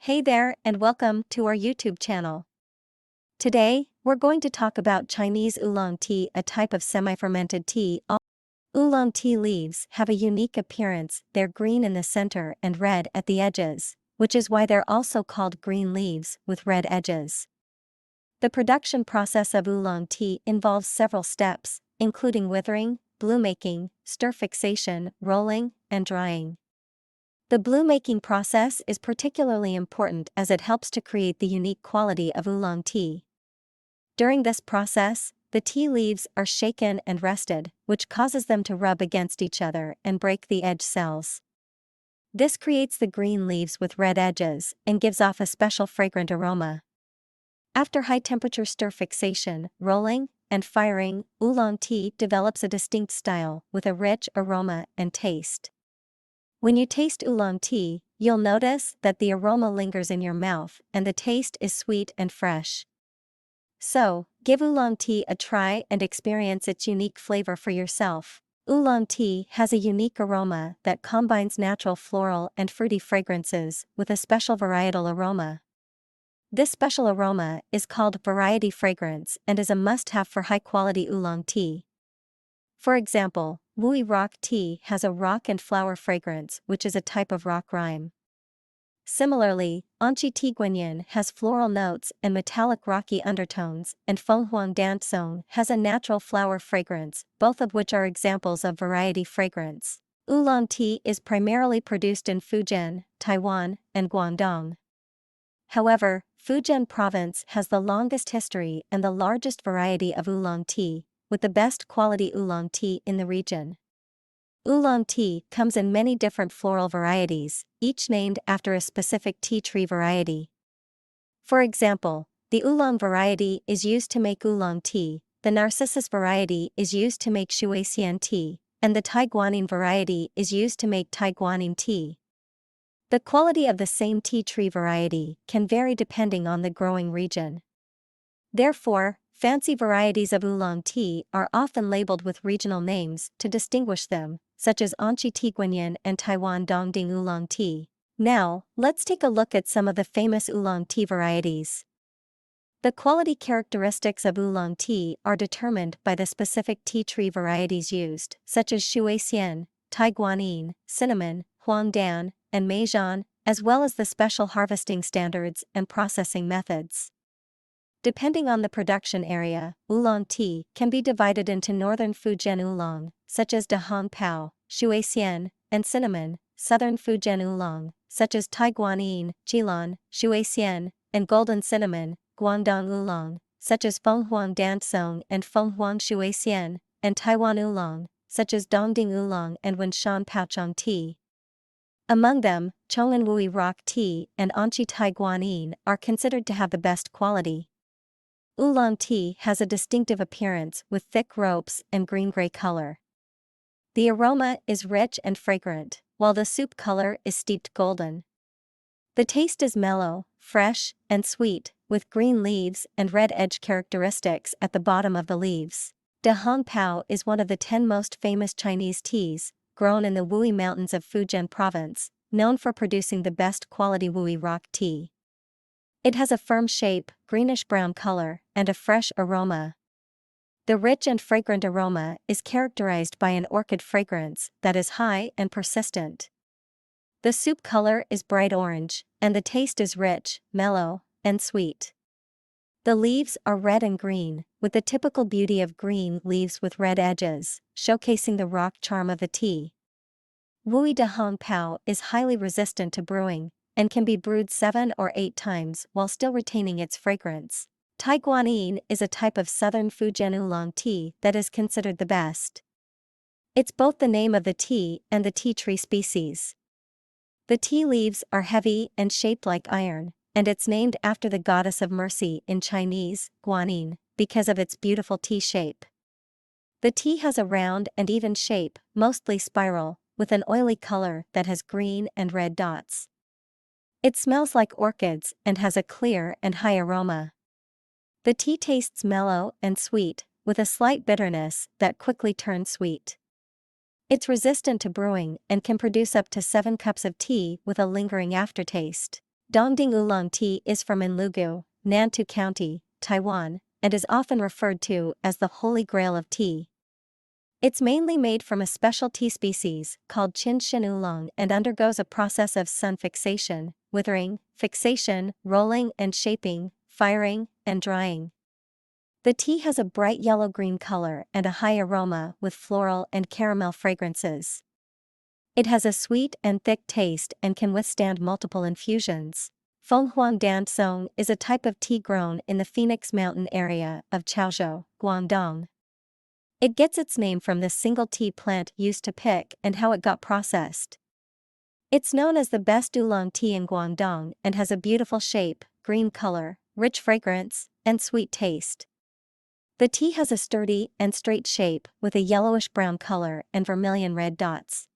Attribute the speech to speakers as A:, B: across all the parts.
A: Hey there and welcome to our YouTube channel. Today, we're going to talk about Chinese oolong tea, a type of semi-fermented tea. Oolong tea leaves have a unique appearance. They're green in the center and red at the edges, which is why they're also called green leaves with red edges. The production process of oolong tea involves several steps, including withering, blue making, stir fixation, rolling, and drying. The blue making process is particularly important as it helps to create the unique quality of oolong tea. During this process, the tea leaves are shaken and rested, which causes them to rub against each other and break the edge cells. This creates the green leaves with red edges and gives off a special fragrant aroma. After high-temperature stir fixation, rolling, and firing, oolong tea develops a distinct style with a rich aroma and taste. When you taste oolong tea, you'll notice that the aroma lingers in your mouth and the taste is sweet and fresh. So, give oolong tea a try and experience its unique flavor for yourself. Oolong tea has a unique aroma that combines natural floral and fruity fragrances with a special varietal aroma. This special aroma is called variety fragrance and is a must-have for high-quality oolong tea. For example, Wuyi rock tea has a rock and flower fragrance, which is a type of rock rime. Similarly, tea Guan Yin has floral notes and metallic rocky undertones, and Fenghuang Dancong has a natural flower fragrance, both of which are examples of variety fragrance. Oolong tea is primarily produced in Fujian, Taiwan, and Guangdong. However, Fujian province has the longest history and the largest variety of oolong tea, with the best quality oolong tea in the region. Oolong tea comes in many different floral varieties, each named after a specific tea tree variety. For example, the oolong variety is used to make oolong tea, the narcissus variety is used to make shuixian tea, and the Tai Guan Yin variety is used to make Tai Guan Yin tea. The quality of the same tea tree variety can vary depending on the growing region. Therefore, fancy varieties of oolong tea are often labeled with regional names to distinguish them, such as tea Guan Yin and Taiwan Dongding Oolong Tea. Now, let's take a look at some of the famous oolong tea varieties. The quality characteristics of oolong tea are determined by the specific tea tree varieties used, such as shuixian, Tai Guan Yin, cinnamon, Huangdan, and Meijian, as well as the special harvesting standards and processing methods. Depending on the production area, oolong tea can be divided into northern Fujian oolong, such as de Hong Pao, shuixian, and cinnamon, southern Fujian oolong, such as Tai Guan Yin, Jilin, shuixian, and golden cinnamon, Guangdong oolong, such as Fenghuang Dancong and Fenghuang shuixian, and Taiwan oolong, such as Dongding Oolong and Wanshan Paochong tea. Among them, Chong and Wuyi rock tea and Tai Guan Yin are considered to have the best quality. Oolong tea has a distinctive appearance with thick ropes and green-gray color. The aroma is rich and fragrant, while the soup color is steeped golden. The taste is mellow, fresh, and sweet, with green leaves and red edge characteristics at the bottom of the leaves. De Hong Pao is one of the 10 most famous Chinese teas, grown in the Wuyi Mountains of Fujian province, known for producing the best quality Wuyi rock tea. It has a firm shape, greenish-brown color, and a fresh aroma. The rich and fragrant aroma is characterized by an orchid fragrance that is high and persistent. The soup color is bright orange, and the taste is rich, mellow, and sweet. The leaves are red and green, with the typical beauty of green leaves with red edges, showcasing the rock charm of the tea. Wuyi de Hong Pao is highly resistant to brewing, and can be brewed 7 or 8 times while still retaining its fragrance. Tai Guan Yin is a type of southern Fujian oolong tea that is considered the best. It's both the name of the tea and the tea tree species. The tea leaves are heavy and shaped like iron, and it's named after the goddess of mercy in Chinese, Guan Yin, because of its beautiful tea shape. The tea has a round and even shape, mostly spiral, with an oily color that has green and red dots. It smells like orchids and has a clear and high aroma. The tea tastes mellow and sweet, with a slight bitterness that quickly turns sweet. It's resistant to brewing and can produce up to 7 cups of tea with a lingering aftertaste. Dongding Oolong Tea is from Enlugu, Nantou County, Taiwan, and is often referred to as the Holy Grail of tea. It's mainly made from a special tea species called Qin Shin Oolong and undergoes a process of sun fixation, withering, fixation, rolling and shaping, firing, and drying. The tea has a bright yellow-green color and a high aroma with floral and caramel fragrances. It has a sweet and thick taste and can withstand multiple infusions. Fenghuang Dancong is a type of tea grown in the Phoenix Mountain area of Chaozhou, Guangdong. It gets its name from the single tea plant used to pick and how it got processed. It's known as the best oolong tea in Guangdong and has a beautiful shape, green color, rich fragrance, and sweet taste. The tea has a sturdy and straight shape with a yellowish-brown color and vermilion red dots.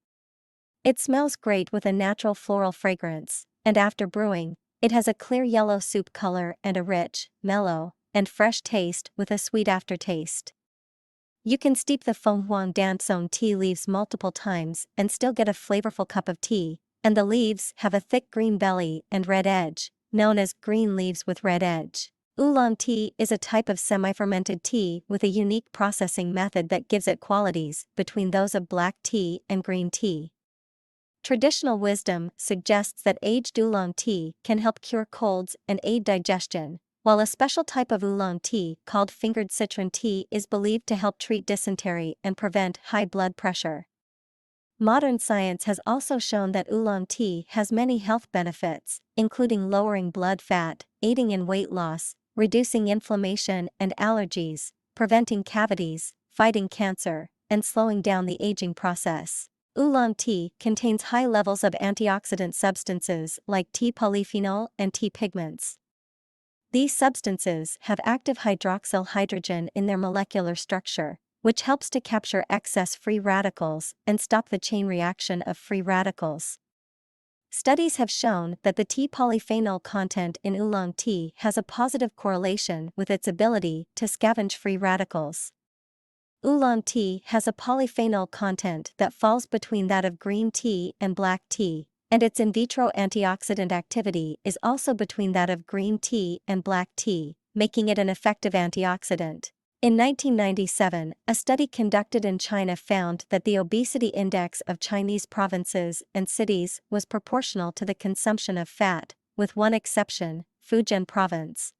A: It smells great with a natural floral fragrance, and after brewing, it has a clear yellow soup color and a rich, mellow, and fresh taste with a sweet aftertaste. You can steep the Fenghuang Dancong tea leaves multiple times and still get a flavorful cup of tea, and the leaves have a thick green belly and red edge, known as green leaves with red edge. Oolong tea is a type of semi-fermented tea with a unique processing method that gives it qualities between those of black tea and green tea. Traditional wisdom suggests that aged oolong tea can help cure colds and aid digestion, while a special type of oolong tea called fingered citron tea is believed to help treat dysentery and prevent high blood pressure. Modern science has also shown that oolong tea has many health benefits, including lowering blood fat, aiding in weight loss, reducing inflammation and allergies, preventing cavities, fighting cancer, and slowing down the aging process. Oolong tea contains high levels of antioxidant substances like tea polyphenol and tea pigments. These substances have active hydroxyl hydrogen in their molecular structure, which helps to capture excess free radicals and stop the chain reaction of free radicals. Studies have shown that the tea polyphenol content in oolong tea has a positive correlation with its ability to scavenge free radicals. Oolong tea has a polyphenol content that falls between that of green tea and black tea, and its in vitro antioxidant activity is also between that of green tea and black tea, making it an effective antioxidant. In 1997, a study conducted in China found that the obesity index of Chinese provinces and cities was proportional to the consumption of fat, with one exception, Fujian province.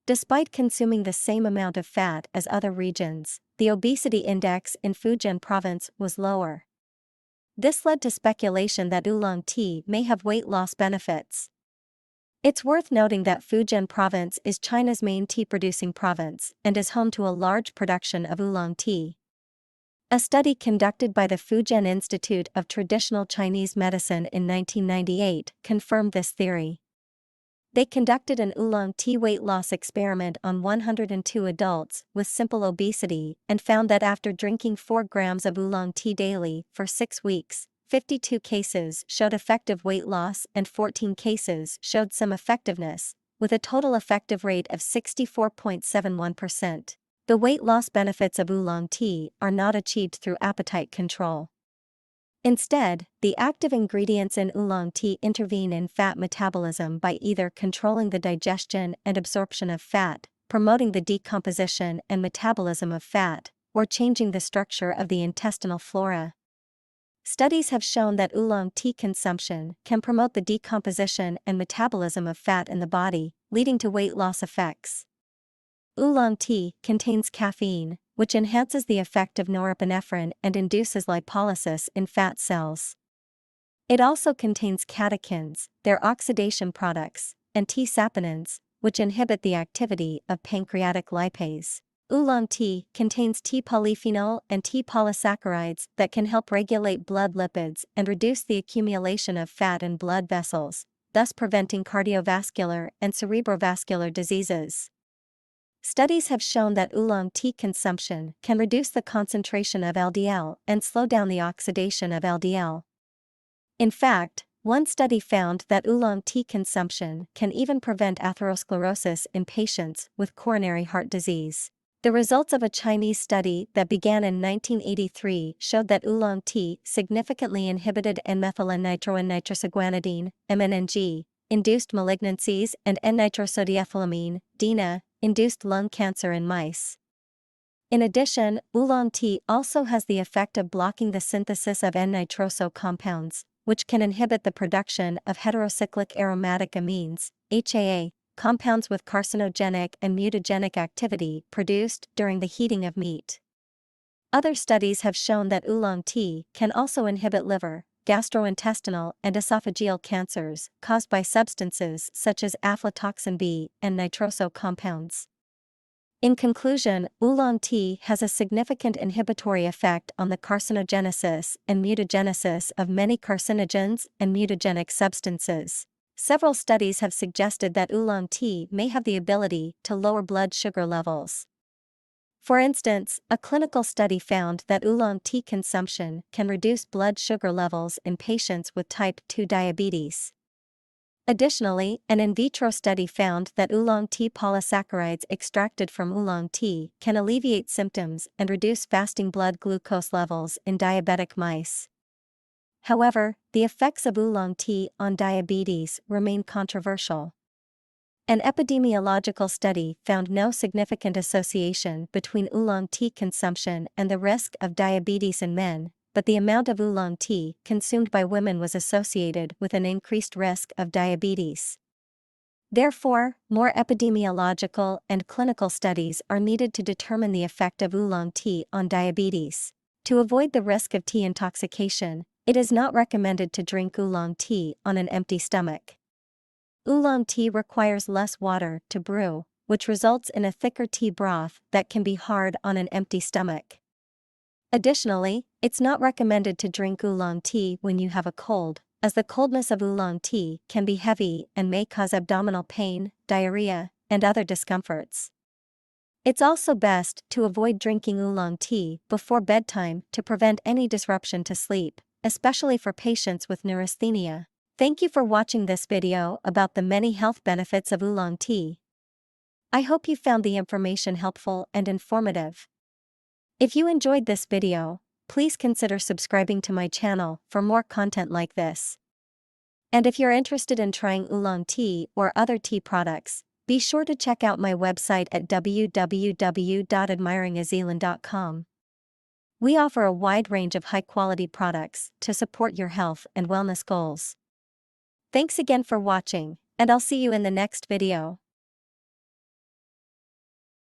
A: Despite consuming the same amount of fat as other regions, the obesity index in Fujian province was lower. This led to speculation that oolong tea may have weight loss benefits. It's worth noting that Fujian province is China's main tea-producing province and is home to a large production of oolong tea. A study conducted by the Fujian Institute of Traditional Chinese Medicine in 1998 confirmed this theory. They conducted an oolong tea weight loss experiment on 102 adults with simple obesity and found that after drinking 4 grams of oolong tea daily for 6 weeks, 52 cases showed effective weight loss and 14 cases showed some effectiveness, with a total effective rate of 64.71%. The weight loss benefits of oolong tea are not achieved through appetite control. Instead, the active ingredients in oolong tea intervene in fat metabolism by either controlling the digestion and absorption of fat, promoting the decomposition and metabolism of fat, or changing the structure of the intestinal flora. Studies have shown that oolong tea consumption can promote the decomposition and metabolism of fat in the body, leading to weight loss effects. Oolong tea contains caffeine, which enhances the effect of norepinephrine and induces lipolysis in fat cells. It also contains catechins, their oxidation products, and T-saponins, which inhibit the activity of pancreatic lipase. Oolong tea contains tea polyphenol and tea polysaccharides that can help regulate blood lipids and reduce the accumulation of fat in blood vessels, thus preventing cardiovascular and cerebrovascular diseases. Studies have shown that oolong tea consumption can reduce the concentration of LDL and slow down the oxidation of LDL. In fact, one study found that oolong tea consumption can even prevent atherosclerosis in patients with coronary heart disease. The results of a Chinese study that began in 1983 showed that oolong tea significantly inhibited N-methyl-N-nitrogen-nitrosaguanidine, MNNG, induced malignancies, and N-nitrosodiethylamine, DINA, induced lung cancer in mice. In addition, oolong tea also has the effect of blocking the synthesis of N-nitroso compounds, which can inhibit the production of heterocyclic aromatic amines, HAA, compounds with carcinogenic and mutagenic activity produced during the heating of meat. Other studies have shown that oolong tea can also inhibit liver, gastrointestinal, and esophageal cancers caused by substances such as aflatoxin B and nitroso compounds. In conclusion, oolong tea has a significant inhibitory effect on the carcinogenesis and mutagenesis of many carcinogens and mutagenic substances. Several studies have suggested that oolong tea may have the ability to lower blood sugar levels. For instance, a clinical study found that oolong tea consumption can reduce blood sugar levels in patients with type 2 diabetes. Additionally, an in vitro study found that oolong tea polysaccharides extracted from oolong tea can alleviate symptoms and reduce fasting blood glucose levels in diabetic mice. However, the effects of oolong tea on diabetes remain controversial. An epidemiological study found no significant association between oolong tea consumption and the risk of diabetes in men, but the amount of oolong tea consumed by women was associated with an increased risk of diabetes. Therefore, more epidemiological and clinical studies are needed to determine the effect of oolong tea on diabetes. To avoid the risk of tea intoxication, it is not recommended to drink oolong tea on an empty stomach. Oolong tea requires less water to brew, which results in a thicker tea broth that can be hard on an empty stomach. Additionally, it's not recommended to drink oolong tea when you have a cold, as the coldness of oolong tea can be heavy and may cause abdominal pain, diarrhea, and other discomforts. It's also best to avoid drinking oolong tea before bedtime to prevent any disruption to sleep, especially for patients with neurasthenia. Thank you for watching this video about the many health benefits of oolong tea. I hope you found the information helpful and informative. If you enjoyed this video, please consider subscribing to my channel for more content like this. And if you're interested in trying oolong tea or other tea products, be sure to check out my website at www.admiringazealand.com. We offer a wide range of high-quality products to support your health and wellness goals. Thanks again for watching, and I'll see you in the next video.